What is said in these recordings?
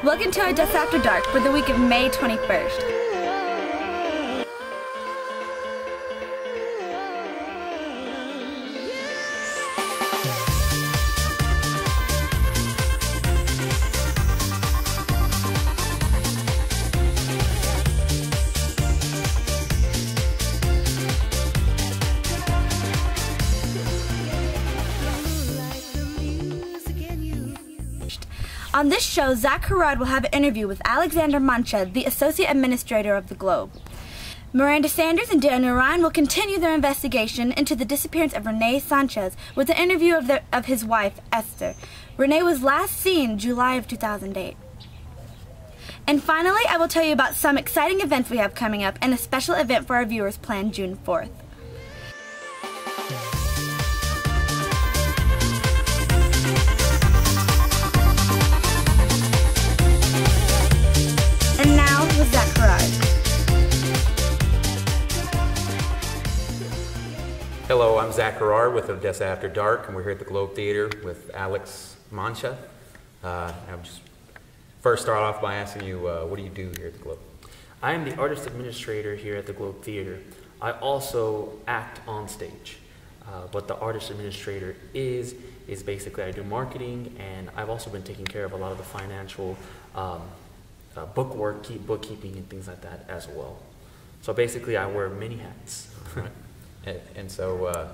Welcome to Odessa After Dark for the week of May 21st. On this show, Herard will have an interview with Alexander Mancha, the Associate Administrator of the Globe. Miranda Sanders and Ryan will continue their investigation into the disappearance of Rene Sanchez with an interview of his wife, Esther. Rene was last seen July of 2008. And finally, I will tell you about some exciting events we have coming up and a special event for our viewers planned June 4th. And now with Herard. Hello, I'm Herard with Odessa After Dark, and we're here at the Globe Theater with Alex Mancha. I'll just first start off by asking you, what do you do here at the Globe? I am the artist administrator here at the Globe Theater. I also act on stage. What the artist administrator is basically I do marketing, and I've also been taking care of a lot of the financial bookkeeping and things like that as well. So basically I wear many hats. Right. And so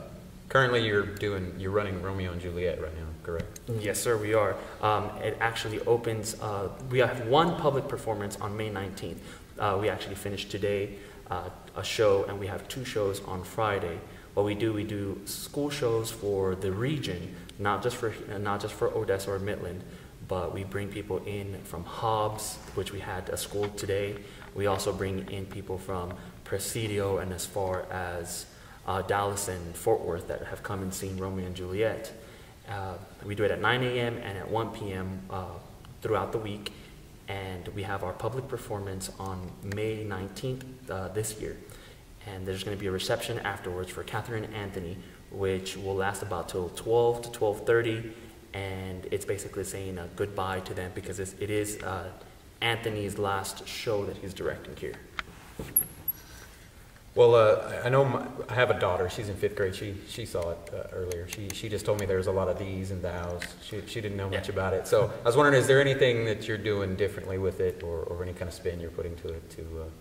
currently you're running Romeo and Juliet right now, correct? Yes, sir, we are. It actually opens, we have one public performance on May 19th. We actually finished today a show, and we have 2 shows on Friday. What we do school shows for the region, not just for Odessa or Midland, but we bring people in from Hobbs, which we had a school today. We also bring in people from Presidio and as far as Dallas and Fort Worth that have come and seen Romeo and Juliet. We do it at 9 a.m. and at 1 p.m. Throughout the week, and we have our public performance on May 19th this year. And there's going to be a reception afterwards for Catherine and Anthony, which will last about till 12 to 12:30. And it's basically saying a goodbye to them because it is Anthony's last show that he's directing here. Well, I know I have a daughter. She's in 5th grade. She saw it earlier. She just told me there's a lot of these and thous. She didn't know much about it. So I was wondering, is there anything that you're doing differently with it, or any kind of spin you're putting to it to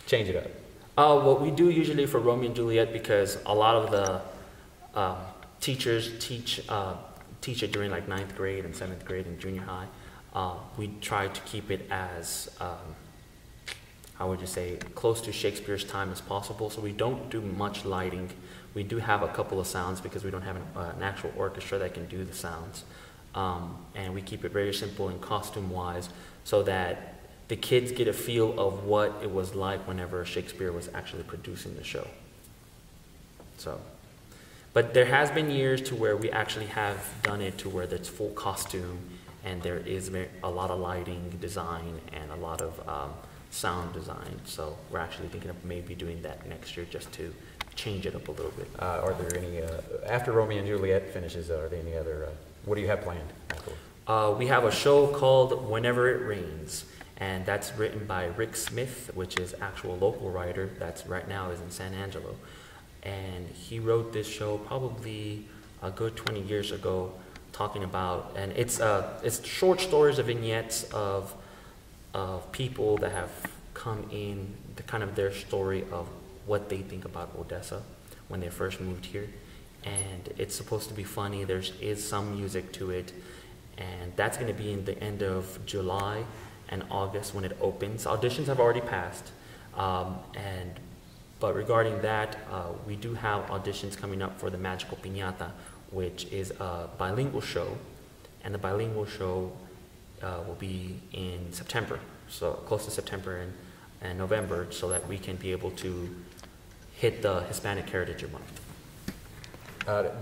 change it up? What we do usually for Romeo and Juliet, because a lot of the teachers teach it during like 9th grade and 7th grade and junior high, we try to keep it as how would you say, close to Shakespeare's time as possible. So we don't do much lighting. We do have a couple of sounds because we don't have an actual orchestra that can do the sounds. And we keep it very simple and costume-wise so that the kids get a feel of what it was like whenever Shakespeare was actually producing the show. So, but there has been years to where we actually have done it to where it's full costume and there is a lot of lighting design and a lot of sound design, so we're actually thinking of maybe doing that next year just to change it up a little bit. Are there any, after Romeo and Juliet finishes, are there any other, what do you have planned afterwards? We have a show called Whenever It Rains, and that's written by Rick Smith, which is actual local writer that's right now is in San Angelo. And he wrote this show probably a good 20 years ago, talking about, and it's short stories of vignettes of people that have come in, kind of their story of what they think about Odessa when they first moved here. And it's supposed to be funny. There is some music to it. And that's going to be in the end of July and August when it opens. Auditions have already passed. But regarding that, we do have auditions coming up for the Magical Piñata, which is a bilingual show. And the bilingual show will be in September, so close to September and November, so that we can be able to hit the Hispanic Heritage Month.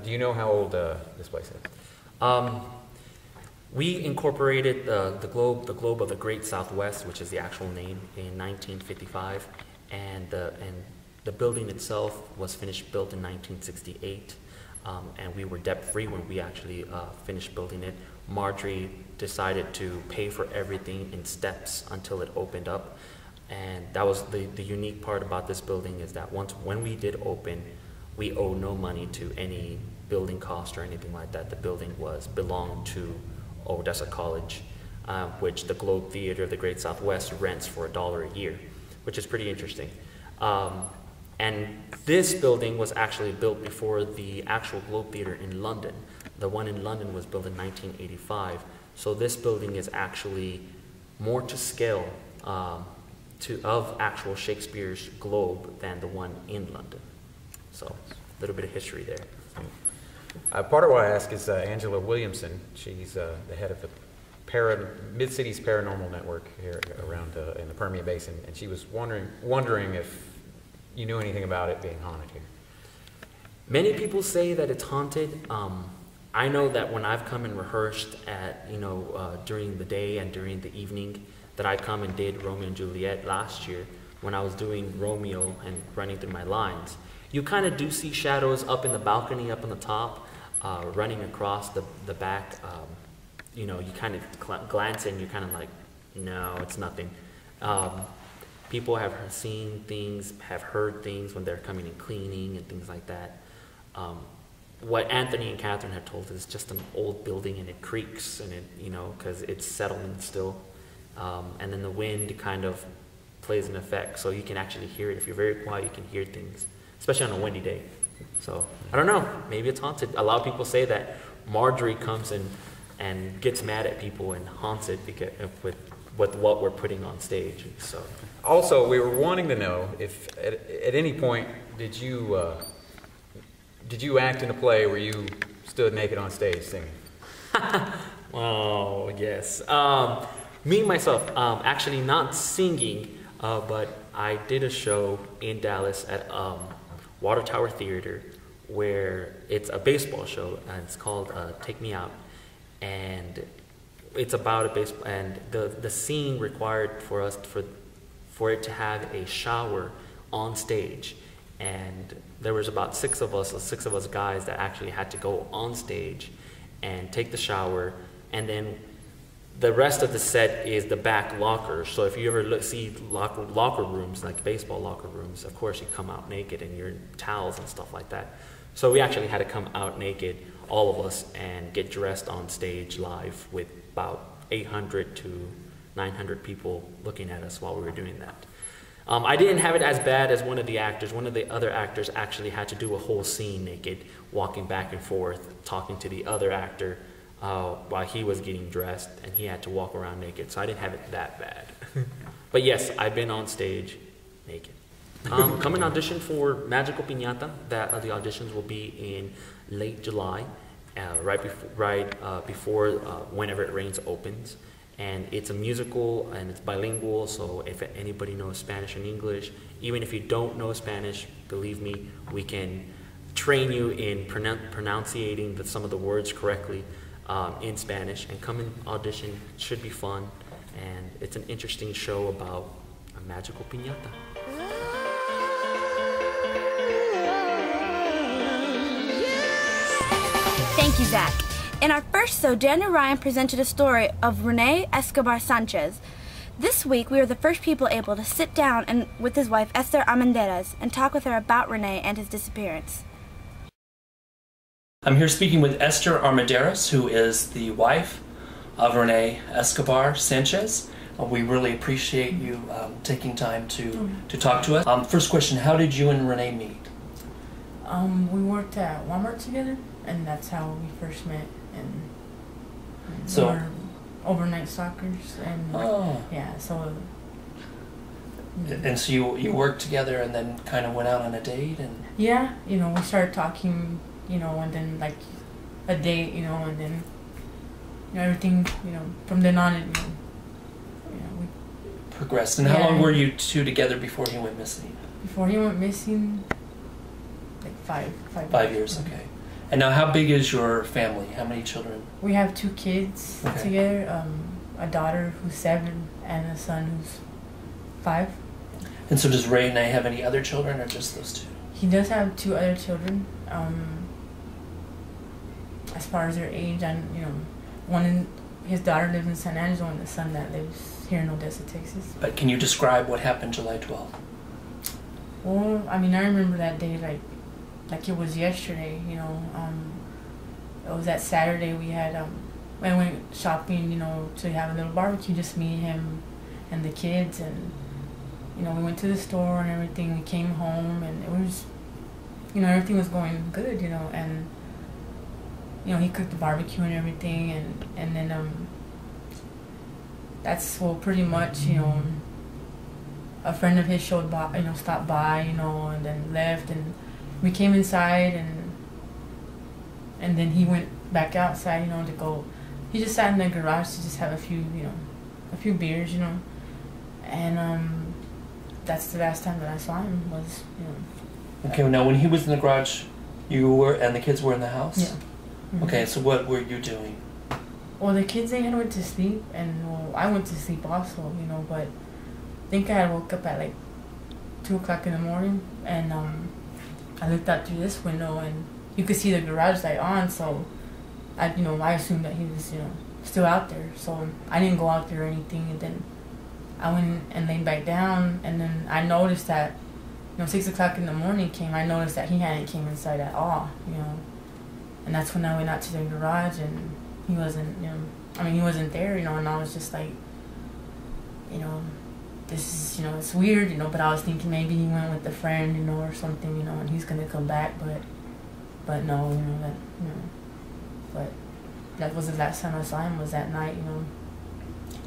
Do you know how old this place is? We incorporated the Globe of the Great Southwest, which is the actual name, in 1955, and the building itself was built in 1968. And we were debt-free when we actually finished building it. Marjorie decided to pay for everything in steps until it opened up. And that was the unique part about this building, is that when we did open, we owe no money to any building cost or anything like that. The building belonged to Odessa College, which the Globe Theater of the Great Southwest rents for $1 a year, which is pretty interesting. And this building was actually built before the actual Globe Theater in London. The one in London was built in 1985. So this building is actually more to scale of actual Shakespeare's Globe than the one in London. So a little bit of history there. Part of why I ask is Angela Williamson. She's the head of the Mid-Cities Paranormal Network here around in the Permian Basin, and she was wondering if you knew anything about it being haunted here. Many people say that it's haunted. I know that when I've come and rehearsed at, during the day and during the evening, that I come and did Romeo and Juliet last year, when I was doing Romeo and running through my lines, you kind of do see shadows up in the balcony, up on the top, running across the back. You kind of glance and you're kind of like, no, it's nothing. People have seen things, have heard things when they're coming and cleaning and things like that. What Anthony and Catherine have told us is just an old building and it creaks and it, because it's settling still. And then the wind kind of plays an effect, so you can actually hear it. If you're very quiet, you can hear things, especially on a windy day. So I don't know, maybe it's haunted. A lot of people say that Marjorie comes and gets mad at people and haunts it because with what we're putting on stage. So also, we were wanting to know if at any point did you act in a play where you stood naked on stage singing? Oh yes. Me myself, actually not singing, but I did a show in Dallas at Water Tower Theater, where it's a baseball show, and it's called Take Me Out, and it's about a baseball, and the scene required for it to have a shower on stage, and there was about six of us guys that actually had to go on stage and take the shower, and then the rest of the set is the back lockers. So if you ever see locker rooms, like baseball locker rooms, of course you come out naked and you're in towels and stuff like that. So we actually had to come out naked, all of us, and get dressed on stage live with about 800 to 900 people looking at us while we were doing that. I didn't have it as bad as one of the actors. One of the other actors actually had to do a whole scene naked, walking back and forth, talking to the other actor while he was getting dressed, and he had to walk around naked. So I didn't have it that bad. But yes, I've been on stage naked. Come and audition for Magical Piñata. The auditions will be in late July, right before Whenever It Rains opens. And it's a musical and it's bilingual, so if anybody knows Spanish and English, even if you don't know Spanish, believe me, we can train you in pronouncing some of the words correctly in Spanish, and come and audition. It should be fun, and it's an interesting show about a magical piñata. Thank you, Zach. In our first show, Dan and Ryan presented a story of Rene Escobar Sanchez. This week, we were the first people able to sit down with his wife, Esther Armenderas, and talk with her about Rene and his disappearance. I'm here speaking with Esther Armenderas, who is the wife of Rene Escobar Sanchez. We really appreciate you taking time to talk to us. First question, how did you and Rene meet? We worked at Walmart together, and that's how we first met. And so, we were overnight stalkers, and yeah, so. And so you worked together, and then kind of went out on a date, and. Yeah, we started talking, and then like a date, and then everything, from then on, it, we progressed. And how long were you two together before he went missing? Before he went missing, like 5 years. Okay. And now, how big is your family? How many children? We have 2 kids together, a daughter who's 7 and a son who's 5. And so does Rene have any other children, or just those 2? He does have 2 other children. As far as their age, and his daughter lives in San Angelo and the son that lives here in Odessa, Texas. But can you describe what happened July 12th? Well, I mean, I remember that day like it was yesterday, you know. It was that Saturday we had, we went shopping, you know, to have a little barbecue, just me, him, and the kids. And, you know, we went to the store and everything. We came home and it was, you know, everything was going good, you know. And, you know, he cooked the barbecue and everything. And then that's, well, pretty much, you know, a friend of his stopped by, you know, and then left. And we came inside and then he went back outside, you know, to go. He just sat in the garage to just have a few beers, you know. And that's the last time that I saw him was, you know. Okay, now when he was in the garage, you were, and the kids were in the house? Yeah. Mm-hmm. Okay, so what were you doing? Well, the kids, they had went to sleep, and well, I went to sleep also, you know, but I think I had woke up at like 2 o'clock in the morning, and I looked out through this window and you could see the garage light on, so I assumed that he was, you know, still out there. So I didn't go out there or anything, and then I went and laid back down, and then I noticed that, you know, 6 o'clock in the morning came, I noticed that he hadn't came inside at all, you know. And that's when I went out to the garage and he wasn't, you know, I mean, he wasn't there, you know, and I was just like, you know, this is, you know, it's weird, you know, but I was thinking maybe he went with a friend, you know, or something, you know, and he's gonna come back, but no, you know, but that was the last time I saw him, was that night, you know.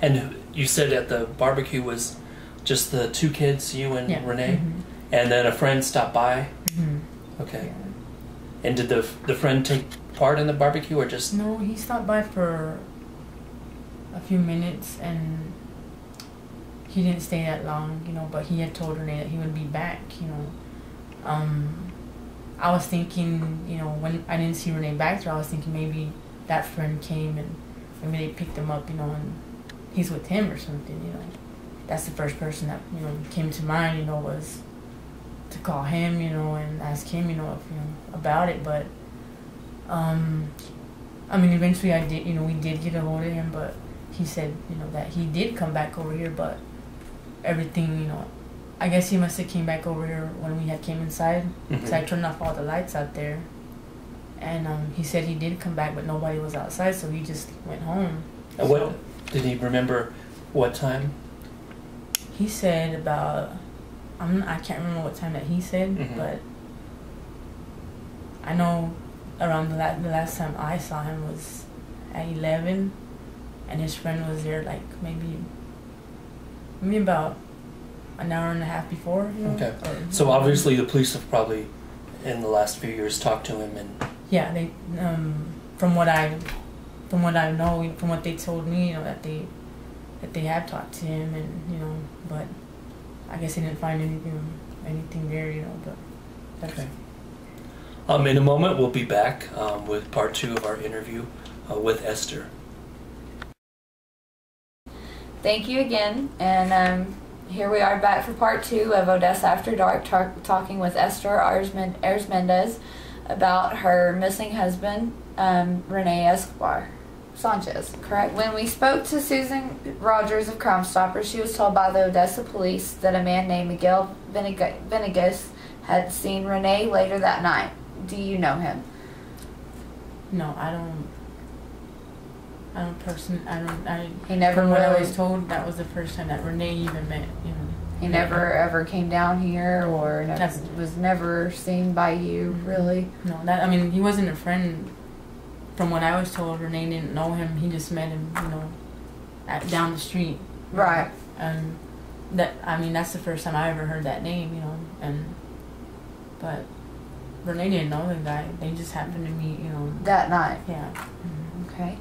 And you said at the barbecue was just the 2 kids, you and Rene, mm-hmm. and then a friend stopped by? Mm-hmm. Okay. Yeah. And did the friend take part in the barbecue or just? No, he stopped by for a few minutes and he didn't stay that long, you know, but he had told Rene that he would be back, you know. I was thinking, you know, when I didn't see Rene back there, I was thinking maybe that friend came and maybe they picked him up, you know, and he's with him or something, you know. That's the first person that, you know, came to mind, you know, was to call him, you know, and ask him, you know, if, you know, about it. But I mean, eventually I did, you know, we did get a hold of him, but he said, you know, that he did come back over here, but everything, you know, I guess he must have came back over here when we had came inside, because I turned off all the lights out there. And he said he did come back, but nobody was outside, so he just went home. And what, did he remember what time? He said about, I can't remember what time that he said, but I know around the last time I saw him was at 11, and his friend was there like maybe about an hour and a half before, you know? Okay. So obviously the police have probably in the last few years talked to him and. Yeah, they from what I know, from what they told me, you know, that they had talked to him, and you know, but I guess they didn't find anything there, you know. But that's okay. In a moment we'll be back with part 2 of our interview with Esther. Thank you again, and here we are back for part 2 of Odessa After Dark, talking with Esther Arzmendez about her missing husband, Rene Escobar Sanchez, correct? When we spoke to Susan Rogers of Crime Stoppers, she was told by the Odessa police that a man named Miguel Venegas had seen Rene later that night. Do you know him? No, I don't. He never from what I really- was told, that was the first time that Rene even met, you know. He never ever came down here, or was never seen by you, really? No, I mean, he wasn't a friend. From what I was told, Rene didn't know him. He just met him, you know, down the street. Right. And that's the first time I ever heard that name, you know. But Rene didn't know the guy. They just happened to meet, you know. That night? Yeah. Okay.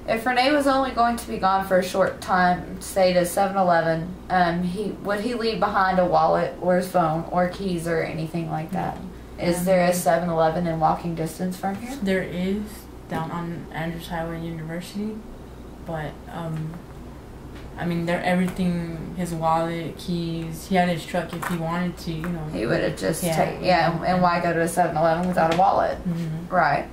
If Rene was only going to be gone for a short time, say to 7-Eleven, would he leave behind a wallet or his phone or keys or anything like that? Is there a 7-Eleven in walking distance from here? There is, down on Andrews Highway University, but I mean, everything, his wallet, keys, he had his truck if he wanted to, you know. He would have just and why go to a 7-Eleven without a wallet? Mm-hmm. Right.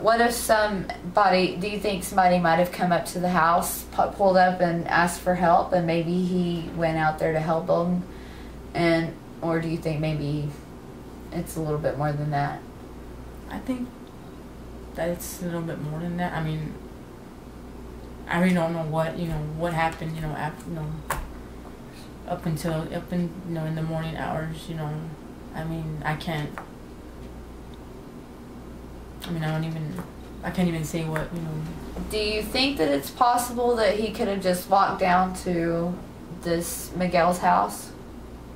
What if somebody, do you think somebody might have come up to the house, pulled up and asked for help, and maybe he went out there to help them? Or do you think maybe it's a little bit more than that? I think that it's a little bit more than that. I mean, I really don't know what happened, after, up in in the morning hours, I mean, I can't even say what, Do you think that it's possible that he could have just walked down to this Miguel's house,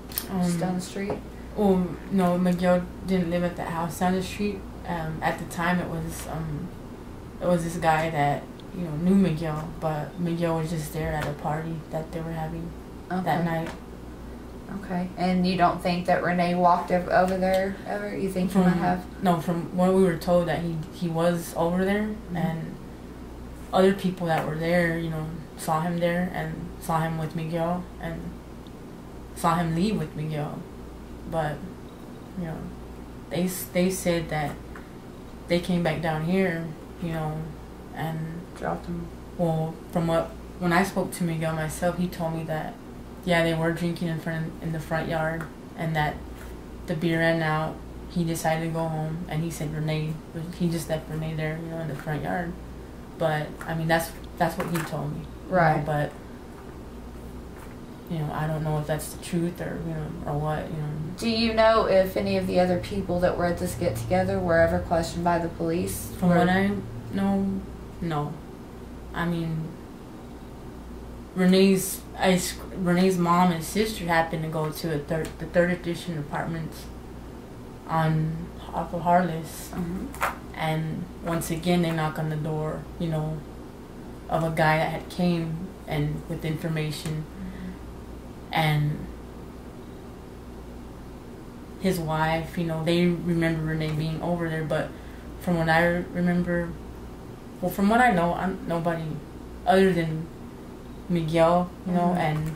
just down the street? Oh, no, Miguel didn't live at that house down the street. At the time, it was this guy that, knew Miguel, but Miguel was just there at a party that they were having that night. Okay. And you don't think that Rene walked over there ever? You think he might have? No, from what we were told, that he was over there, and other people that were there, saw him there and saw him with Miguel and saw him leave with Miguel. But, they said that they came back down here, and Dropped him. Well, when I spoke to Miguel myself, he told me that, yeah, they were drinking in the front yard, and that the beer ran out. He decided to go home, and he said he just left Rene there, in the front yard. But I mean, that's what he told me. Right. But I don't know if that's the truth or what. Do you know if any of the other people that were at this get together were ever questioned by the police? From what I know, no. I mean, Rene's mom and sister happened to go to the third edition apartments off of Harless, and once again they knock on the door, of a guy that had came and with information, and his wife, they remember Rene being over there, but from what I remember, from what I know, nobody other than Miguel, and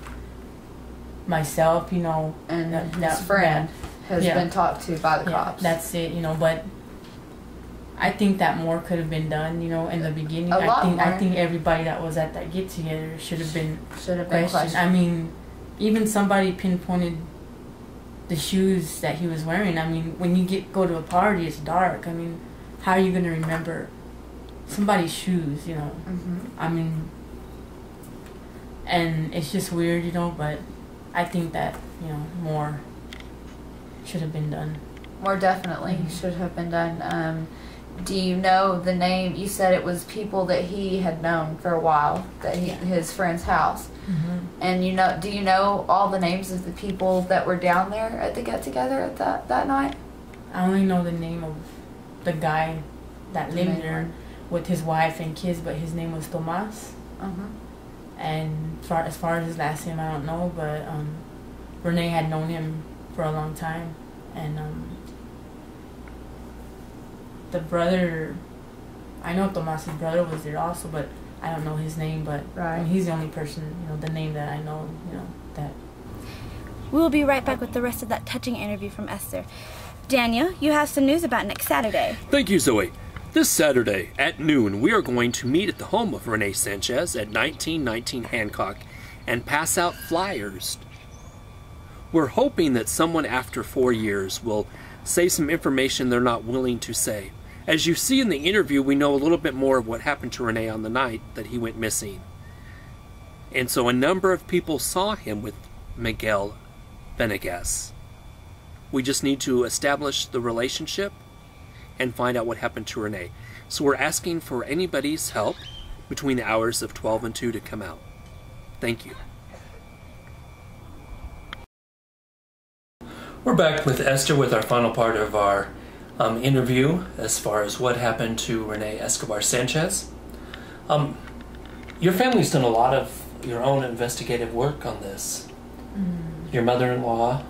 myself, and his friend has been talked to by the cops. That's it, but I think that more could have been done, in the beginning. I think everybody that was at that get together should have been questioned. I mean, even somebody pinpointed the shoes that he was wearing. I mean, when you go to a party, it's dark. I mean, how are you going to remember somebody's shoes, I mean, and it's just weird, but I think that, more should have been done. More definitely should have been done. Do you know the name? You said it was people that he had known for a while, his friend's house. And do you know all the names of the people that were down there at the get-together at that night? I only know the name of the guy that lived there with his wife and kids, but his name was Tomas. And as far as his last name, I don't know, but Rene had known him for a long time, and the brother, I know Tomas's brother was there also, but I don't know his name, but I mean, he's the only person, the name that I know, that. We'll be right back with the rest of that touching interview from Esther. Daniel, you have some news about next Saturday. Thank you, Zoe. This Saturday at noon, we are going to meet at the home of Rene Sanchez at 1919 Hancock and pass out flyers. We're hoping that someone after 4 years will say some information they're not willing to say. As you see in the interview, we know a little bit more of what happened to Rene on the night that he went missing. And so a number of people saw him with Miguel Venegas. We just need to establish the relationship and find out what happened to Rene. So we're asking for anybody's help between the hours of 12 and 2 to come out. Thank you. We're back with Esther with our final part of our interview as far as what happened to Rene Escobar Sanchez. Your family's done a lot of your own investigative work on this. Your mother-in-law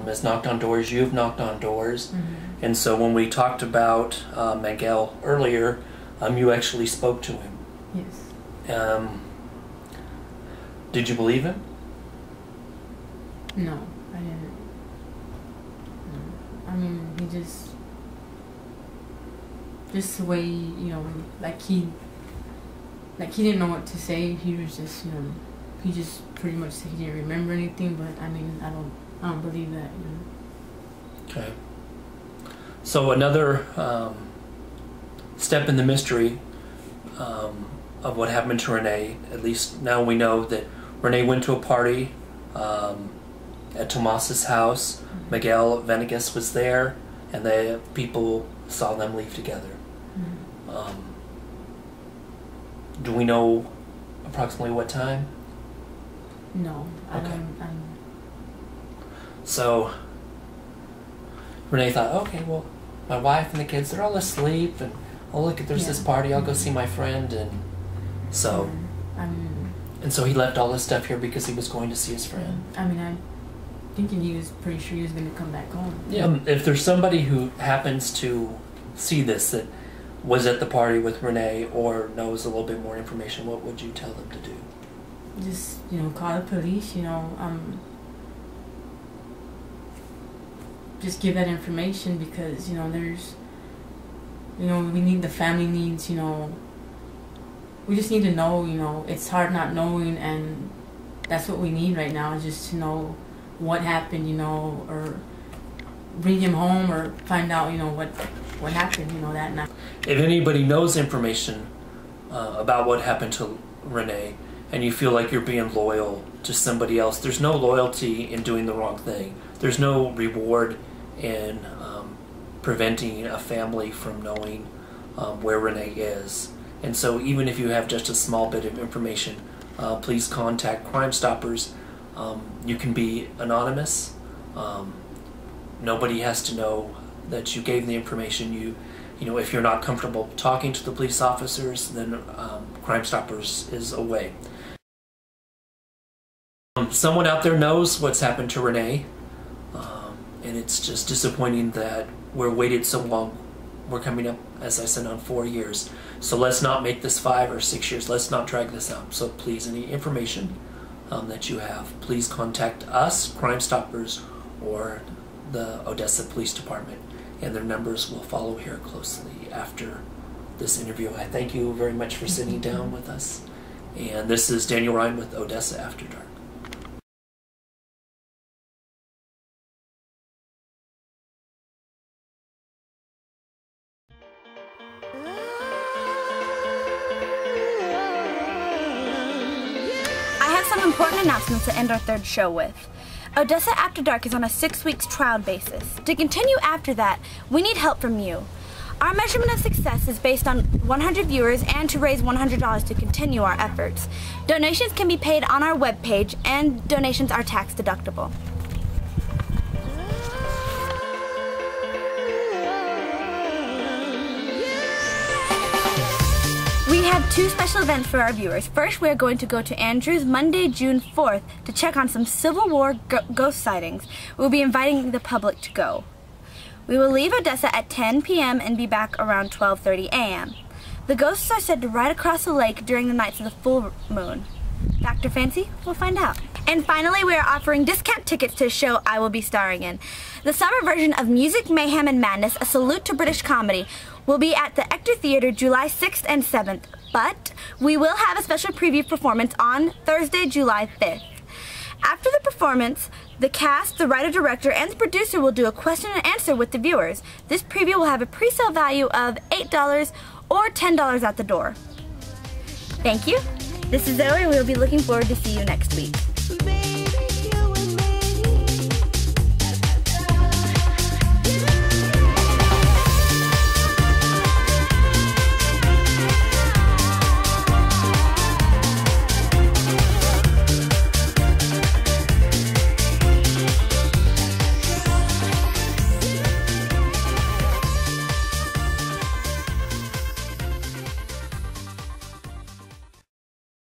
has knocked on doors, you've knocked on doors. And so when we talked about Miguel earlier, you actually spoke to him. Yes. Did you believe him? No, I didn't. No. I mean, just the way, you know, like he didn't know what to say. He was just, you know, he just pretty much said he didn't remember anything. But I mean, I don't believe that. You know. Okay. So another step in the mystery of what happened to Rene. At least now we know that Rene went to a party at Tomas's house. Miguel Venegas was there, and the people saw them leave together. Do we know approximately what time? No, I Okay. don't. So Rene thought, okay, well, my wife and the kids, they're all asleep, and oh look, there's this party, I'll go see my friend, and so and so he left all his stuff here because he was going to see his friend. I mean, I'm thinking he was pretty sure he was going to come back home. Yeah. If there's somebody who happens to see this, that was at the party with Rene, or knows a little bit more information, what would you tell them to do? Just, you know, call the police, you know, just give that information, because, you know, there's, you know, the family needs, you know, we just need to know, you know, it's hard not knowing, and that's what we need right now, is just to know what happened, you know, or bring him home, or find out, you know, what happened, you know, that night. If anybody knows information about what happened to Rene, and you feel like you're being loyal to somebody else, there's no loyalty in doing the wrong thing. There's no reward in preventing a family from knowing where Rene is. And so even if you have just a small bit of information, please contact Crime Stoppers. You can be anonymous. Nobody has to know that you gave the information. You know, if you're not comfortable talking to the police officers, then Crime Stoppers is a way. Someone out there knows what's happened to Rene, and it's just disappointing that we're waited so long. We're coming up, as I said, on 4 years. So let's not make this 5 or 6 years. Let's not drag this out. So please, any information that you have, please contact us, Crime Stoppers, or the Odessa Police Department, and their numbers will follow here closely after this interview. I thank you very much for sitting down with us. And this is Daniel Ryan with Odessa After Dark. Some important announcements to end our third show with. Odessa After Dark is on a 6-week trial basis. To continue after that, we need help from you. Our measurement of success is based on 100 viewers and to raise $100 to continue our efforts. Donations can be paid on our webpage, and donations are tax deductible. We have 2 special events for our viewers. First, we are going to go to Andrews Monday, June 4th to check on some Civil War ghost sightings. We'll be inviting the public to go. We will leave Odessa at 10 p.m. and be back around 12:30 a.m. The ghosts are said to ride across the lake during the nights of the full moon. Fact or fancy? We'll find out. And finally, we are offering discount tickets to a show I will be starring in. The summer version of Music, Mayhem, and Madness, A Salute to British Comedy, will be at the Ector Theater July 6th and 7th, but we will have a special preview performance on Thursday, July 5th. After the performance, the cast, the writer-director, and the producer will do a question and answer with the viewers. This preview will have a pre-sale value of $8 or $10 at the door. Thank you. This is Zoe, and we'll be looking forward to see you next week.